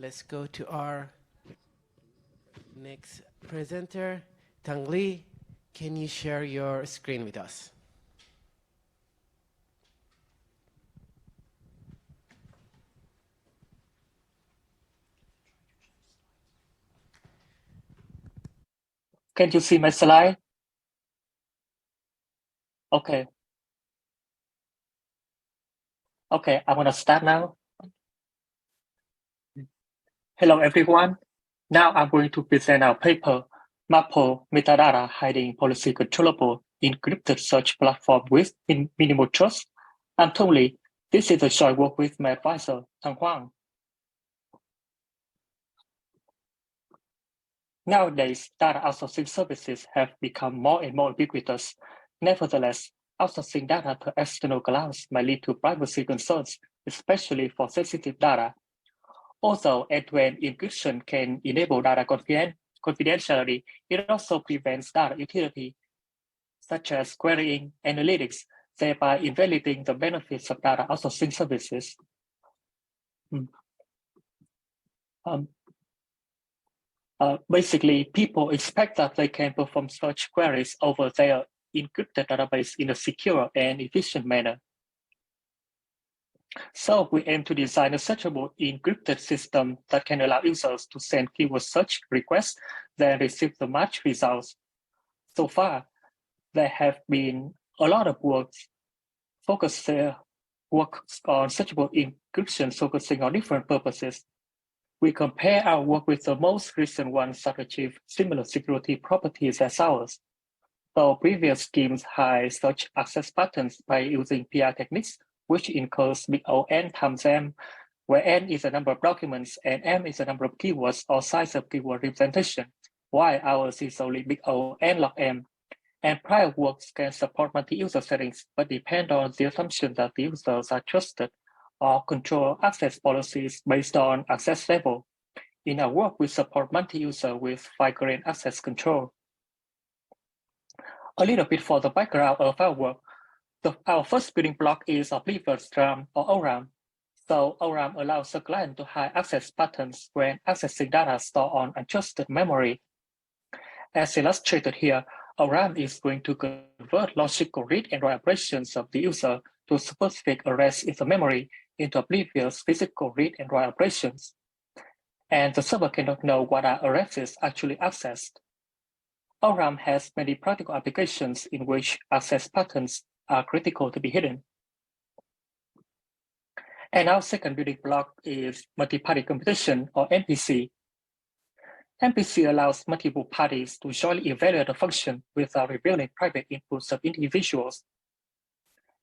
Let's go to our next presenter. Tung, can you share your screen with us? Can you see my slide? Okay. Okay, I'm gonna start now. Hello, everyone. Now I'm going to present our paper, MAPO Metadata-Hiding Policy-Controllable Encrypted Search Platform with Minimal Trust. I'm Tung. This is a joint work with my advisor, Tung. Nowadays, data outsourcing services have become more and more ubiquitous. Nevertheless, outsourcing data to external clouds might lead to privacy concerns, especially for sensitive data. Also, end-to-end encryption can enable data confidentiality. It also prevents data utility, such as querying analytics, thereby invalidating the benefits of data outsourcing services. Basically, people expect that they can perform search queries over their encrypted database in a secure and efficient manner. So we aim to design a searchable encrypted system that can allow users to send keyword search requests, then receive the match results. So far, there have been a lot of work on searchable encryption focusing on different purposes. We compare our work with the most recent ones that achieve similar security properties as ours. So previous schemes hide search access patterns by using PR techniques, which includes big O n times m, where n is the number of documents and m is the number of keywords or size of keyword representation, while ours is only big O n log m. And prior works can support multi-user settings, but depend on the assumption that the users are trusted or control access policies based on access level. In our work, we support multi-user with fine-grained access control. A little bit for the background of our work. Our first building block is Oblivious RAM or ORAM. So ORAM allows the client to hide access patterns when accessing data stored on untrusted memory. As illustrated here, ORAM is going to convert logical read and write operations of the user to specific arrays in the memory into oblivious physical read and write operations. And the server cannot know what are arrays actually accessed. ORAM has many practical applications in which access patterns are critical to be hidden. And our second building block is multi-party computation or MPC. MPC allows multiple parties to jointly evaluate a function without revealing private inputs of individuals.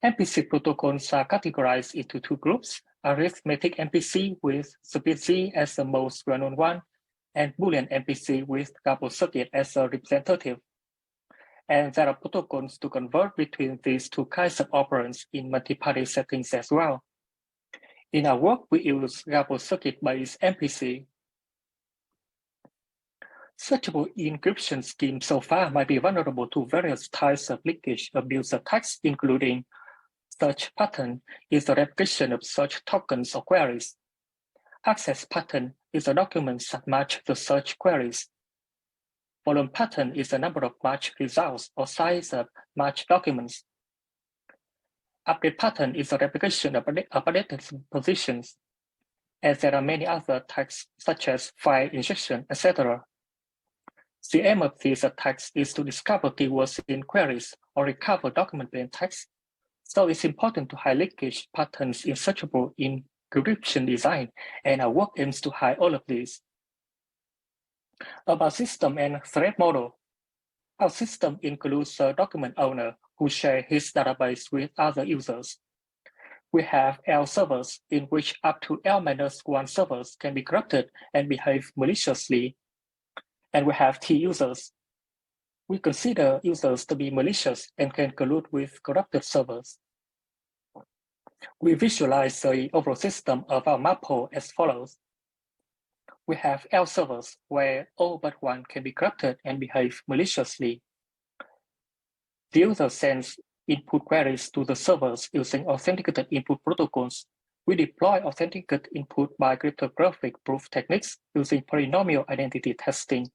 MPC protocols are categorized into two groups, arithmetic MPC with subit Z as the most well-known one, and Boolean MPC with double circuit as a representative. And there are protocols to convert between these two kinds of operands in multi-party settings as well. In our work, we use double circuit-based MPC. Searchable encryption schemes so far might be vulnerable to various types of leakage of user text, including search pattern is the replication of search tokens or queries. Access pattern is the documents that match the search queries. Volume pattern is the number of match results or size of match documents. Update pattern is the replication of updated positions. And there are many other attacks such as file injection, etc. The aim of these attacks is to discover keywords in queries or recover document plain text. So it's important to hide leakage patterns in searchable encryption design, and our work aims to hide all of these. About system and threat model, our system includes a document owner who shares his database with other users. We have L servers in which up to L-1 servers can be corrupted and behave maliciously. And we have T users. We consider users to be malicious and can collude with corrupted servers. We visualize the overall system of our MAPO as follows. We have L servers where all but one can be corrupted and behave maliciously. The user sends input queries to the servers using authenticated input protocols, we deploy authenticate input by cryptographic proof techniques using polynomial identity testing.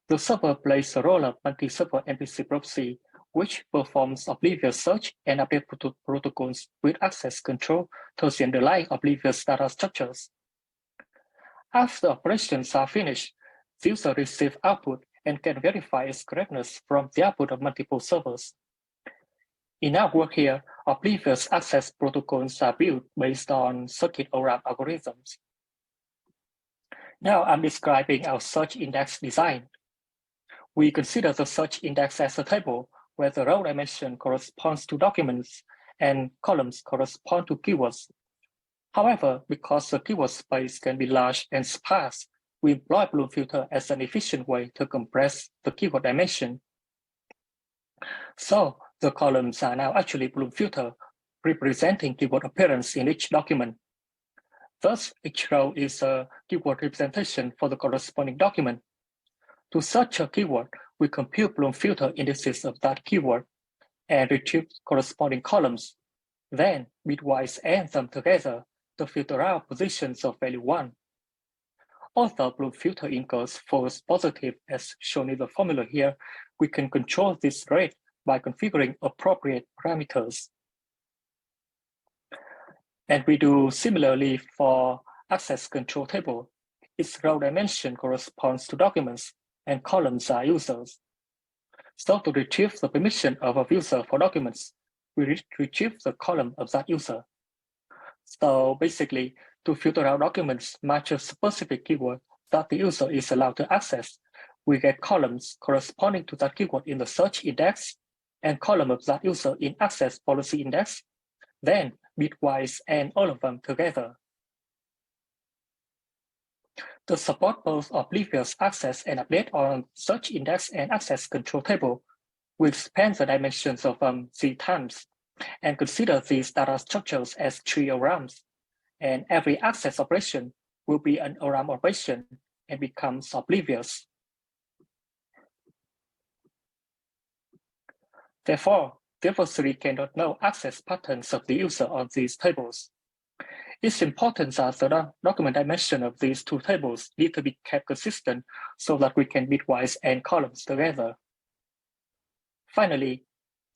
The server plays the role of multi-server MPC proxy, which performs oblivious search and update protocols with access control to the underlying oblivious data structures. After operations are finished, the user receives output and can verify its correctness from the output of multiple servers. In our work here, oblivious access protocols are built based on circuit ORAM algorithms. Now I'm describing our search index design. We consider the search index as a table where the row dimension corresponds to documents and columns correspond to keywords. However, because the keyword space can be large and sparse, we employ Bloom filter as an efficient way to compress the keyword dimension. So the columns are now actually Bloom filter, representing keyword appearance in each document. Thus, each row is a keyword representation for the corresponding document. To search a keyword, we compute Bloom filter indices of that keyword and retrieve corresponding columns. Then, bitwise AND them together to filter out positions of value 1. Although Bloom filter encores false positive as shown in the formula here, we can control this rate by configuring appropriate parameters. And we do similarly for access control table. Its row dimension corresponds to documents and columns are users. So to retrieve the permission of a user for documents, we retrieve the column of that user. So basically, to filter out documents match a specific keyword that the user is allowed to access, we get columns corresponding to that keyword in the search index and column of that user in access policy index, then bitwise and all of them together. To support both oblivious access and update on search index and access control table, we expand the dimensions of Z times and consider these data structures as 3 ORAMs, and every access operation will be an ORAM operation and becomes oblivious. Therefore, the adversary cannot know access patterns of the user on these tables. It's important that the document dimension of these two tables need to be kept consistent so that we can bitwise AND columns together. Finally,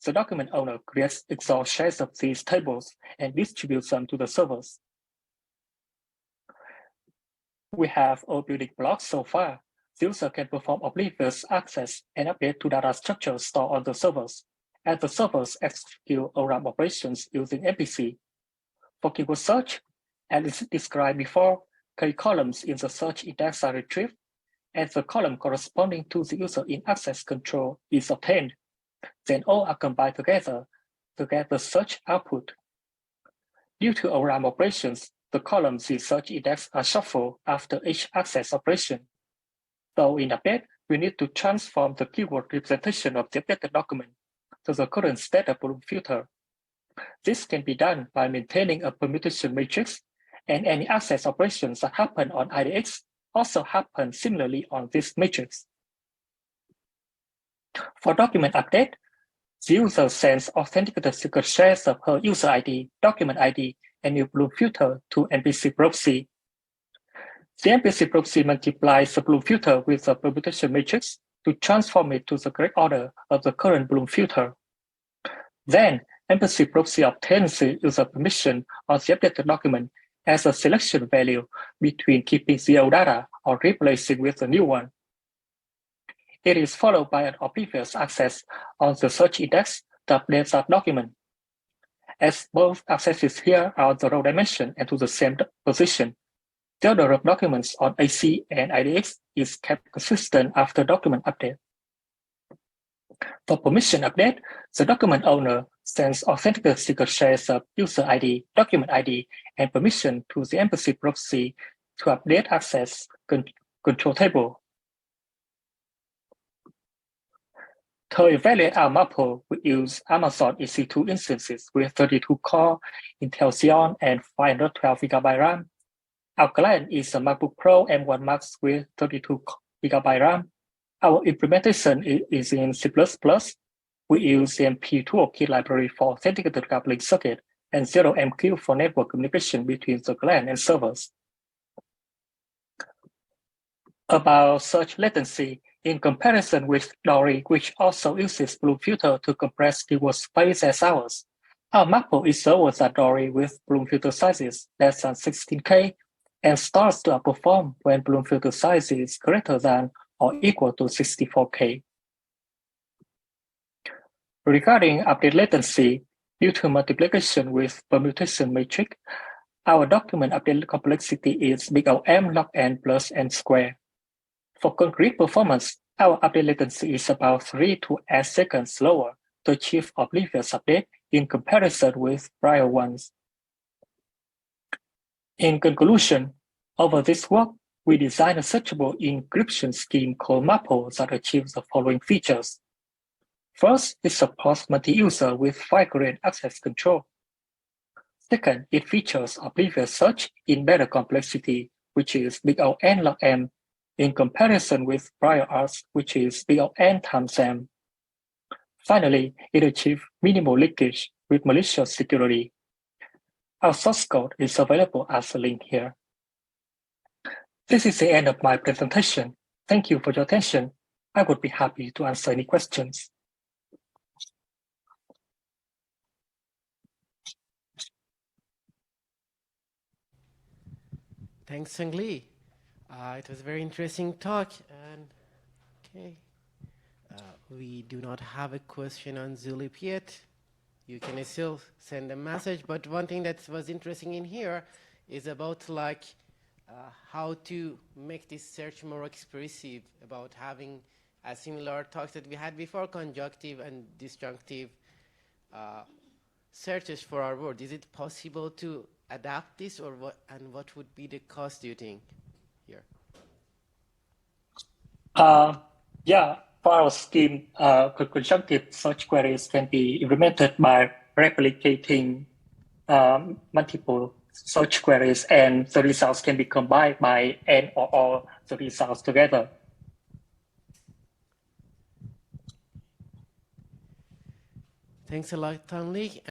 the document owner creates XOR shares of these tables and distributes them to the servers. We have all building blocks so far. The user can perform oblivious access and update to data structures stored on the servers, and the servers execute ORAM operations using MPC. For keyword search, as described before, key columns in the search index are retrieved, and the column corresponding to the user in access control is obtained. Then all are combined together to get the search output. Due to ORAM operations, the columns in search index are shuffled after each access operation. Though in update, we need to transform the keyword representation of the updated document to the current state of Bloom filter. This can be done by maintaining a permutation matrix, and any access operations that happen on IDX also happen similarly on this matrix. For document update, the user sends authenticated secret shares of her user ID, document ID, and new Bloom filter to MPC proxy. The MPC proxy multiplies the Bloom filter with the permutation matrix to transform it to the correct order of the current Bloom filter. Then, MPC proxy obtains the user permission on the updated document as a selection value between keeping the old data or replacing with a new one. It is followed by an oblivious access on the search index to update that document. As both accesses here are the row dimension and to the same position, the order of documents on AC and IDX is kept consistent after document update. For permission update, the document owner sends authenticated secret shares of user ID, document ID, and permission to the MPC proxy to update access control table. To evaluate our model, we use Amazon EC2 instances with 32 core, Intel Xeon, and 512 GB RAM. Our client is a MacBook Pro M1 Max with 32 GB RAM. Our implementation is in C++. We use the MP toolkit library for authenticated coupling circuit and 0MQ for network communication between the client and servers. About search latency, in comparison with Dory, which also uses Bloom filter to compress keyword space as ours, our Maple is slower than Dory with Bloom filter sizes less than 16K and starts to outperform when Bloom filter size is greater than or equal to 64K. Regarding update latency, due to multiplication with permutation matrix, our document update complexity is big O M log n plus n squared. For concrete performance, our update latency is about 3 to 8 seconds slower to achieve oblivious update in comparison with prior ones. In conclusion, over this work, we designed a searchable encryption scheme called Maple that achieves the following features. First, it supports multi-user with fine-grained access control. Second, it features oblivious search in better complexity, which is big O n log m, in comparison with prior arts, which is big O n times m. Finally, it achieves minimal leakage with malicious security. Our source code is available as a link here. This is the end of my presentation. Thank you for your attention. I would be happy to answer any questions. Thanks, Sung Lee. It was a very interesting talk. And okay, we do not have a question on Zulip yet. You can still send a message. But one thing that was interesting in here is about like how to make this search more expressive, about having a similar talks that we had before, conjunctive and disjunctive searches for our word. Is it possible to adapt this, or what? And what would be the cost, do you think, here? Yeah, for our scheme, conjunctive search queries can be implemented by replicating multiple search queries, and the results can be combined by and or all the results together. Thanks a lot, Tung Lee.